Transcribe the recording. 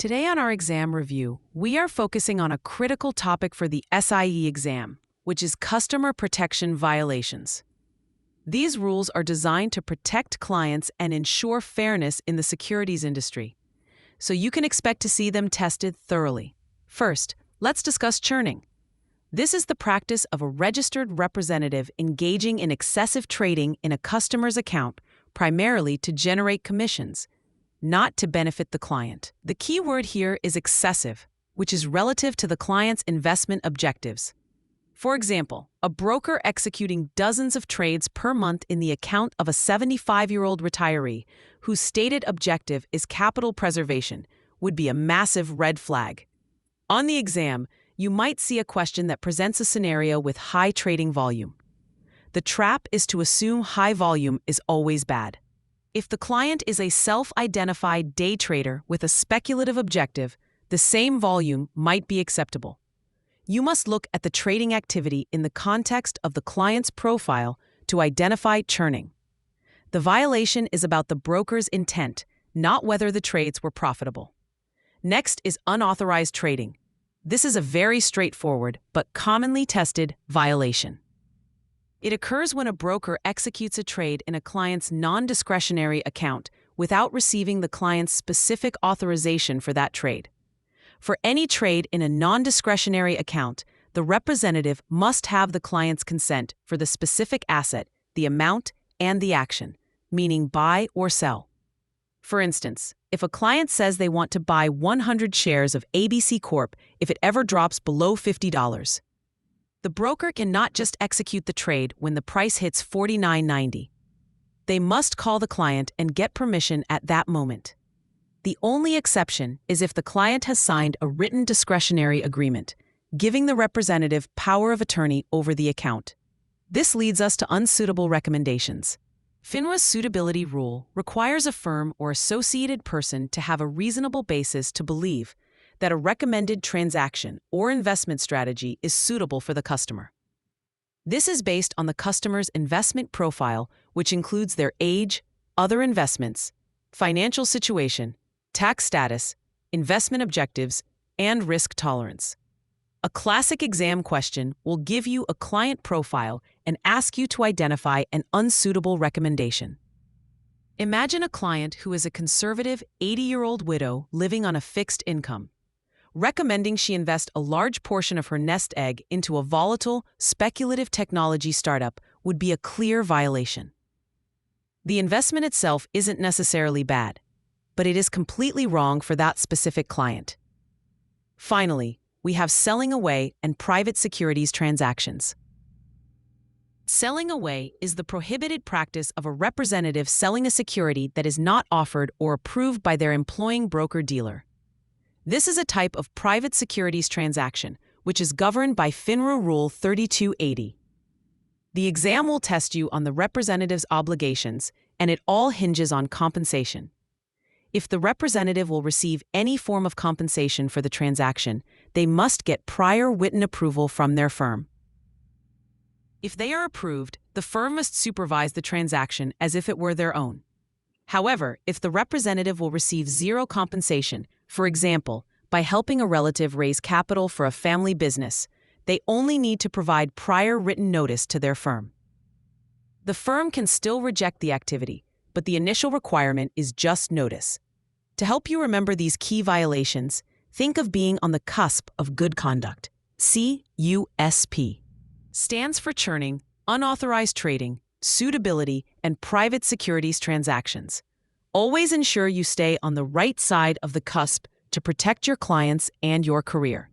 Today on our exam review, we are focusing on a critical topic for the SIE exam, which is customer protection violations. These rules are designed to protect clients and ensure fairness in the securities industry, so you can expect to see them tested thoroughly. First, let's discuss churning. This is the practice of a registered representative engaging in excessive trading in a customer's account, primarily to generate commissions, not to benefit the client. The key word here is excessive, which is relative to the client's investment objectives. For example, a broker executing dozens of trades per month in the account of a 75-year-old retiree whose stated objective is capital preservation would be a massive red flag. On the exam, you might see a question that presents a scenario with high trading volume. The trap is to assume high volume is always bad. If the client is a self-identified day trader with a speculative objective, the same volume might be acceptable. You must look at the trading activity in the context of the client's profile to identify churning. The violation is about the broker's intent, not whether the trades were profitable. Next is unauthorized trading. This is a very straightforward but commonly tested violation. It occurs when a broker executes a trade in a client's non-discretionary account without receiving the client's specific authorization for that trade. For any trade in a non-discretionary account, the representative must have the client's consent for the specific asset, the amount, and the action, meaning buy or sell. For instance, if a client says they want to buy 100 shares of ABC Corp if it ever drops below $50, the broker cannot just execute the trade when the price hits $49.90. They must call the client and get permission at that moment. The only exception is if the client has signed a written discretionary agreement, giving the representative power of attorney over the account. This leads us to unsuitable recommendations. FINRA's suitability rule requires a firm or associated person to have a reasonable basis to believe that a recommended transaction or investment strategy is suitable for the customer. This is based on the customer's investment profile, which includes their age, other investments, financial situation, tax status, investment objectives, and risk tolerance. A classic exam question will give you a client profile and ask you to identify an unsuitable recommendation. Imagine a client who is a conservative 80-year-old widow living on a fixed income. Recommending she invest a large portion of her nest egg into a volatile, speculative technology startup would be a clear violation. The investment itself isn't necessarily bad, but it is completely wrong for that specific client. Finally, we have selling away and private securities transactions. Selling away is the prohibited practice of a representative selling a security that is not offered or approved by their employing broker-dealer. This is a type of private securities transaction, which is governed by FINRA Rule 3280. The exam will test you on the representative's obligations, and it all hinges on compensation. If the representative will receive any form of compensation for the transaction, they must get prior written approval from their firm. If they are approved, the firm must supervise the transaction as if it were their own. However, if the representative will receive zero compensation, for example, by helping a relative raise capital for a family business, they only need to provide prior written notice to their firm. The firm can still reject the activity, but the initial requirement is just notice. To help you remember these key violations, think of being on the cusp of good conduct. CUSP stands for churning, unauthorized trading, suitability, and private securities transactions. Always ensure you stay on the right side of the cusp to protect your clients and your career.